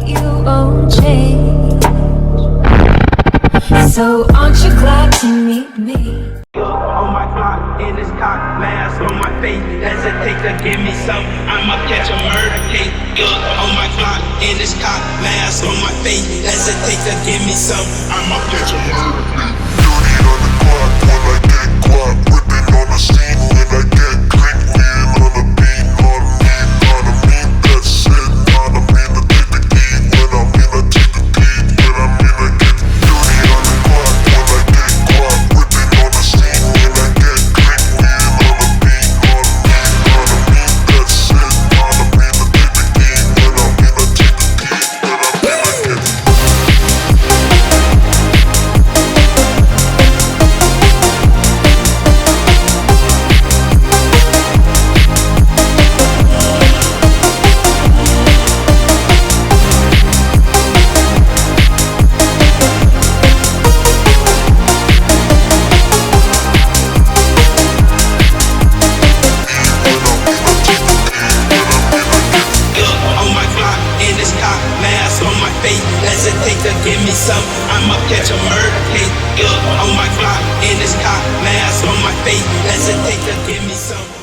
you won't change. So aren't you glad to meet me? On my clock, in this cock, mask on my face. Hesitate to give me some, I'ma catch a murder case. On my clock, in this cock, mask on my face. Hesitate to give me some, I'ma catch a murder case. Dirty on the clock when I get guap, whipping on the scene when I get crank, lean on the beat, on me, that's it, on a mean, I take the key, when I mean I take the key, when I mean I get dirty on the clock when I get guap, whipping on the scene when I get crank, lean on the beat, on me, that's it, on a mean I take the key, when I mean I take the key, when I mean I get on my clock, in this cock, mask on my face. Hesitate to give me some, I'ma catch a murder case. On my clock, in this cock, mask on my face. Hesitate to give me some.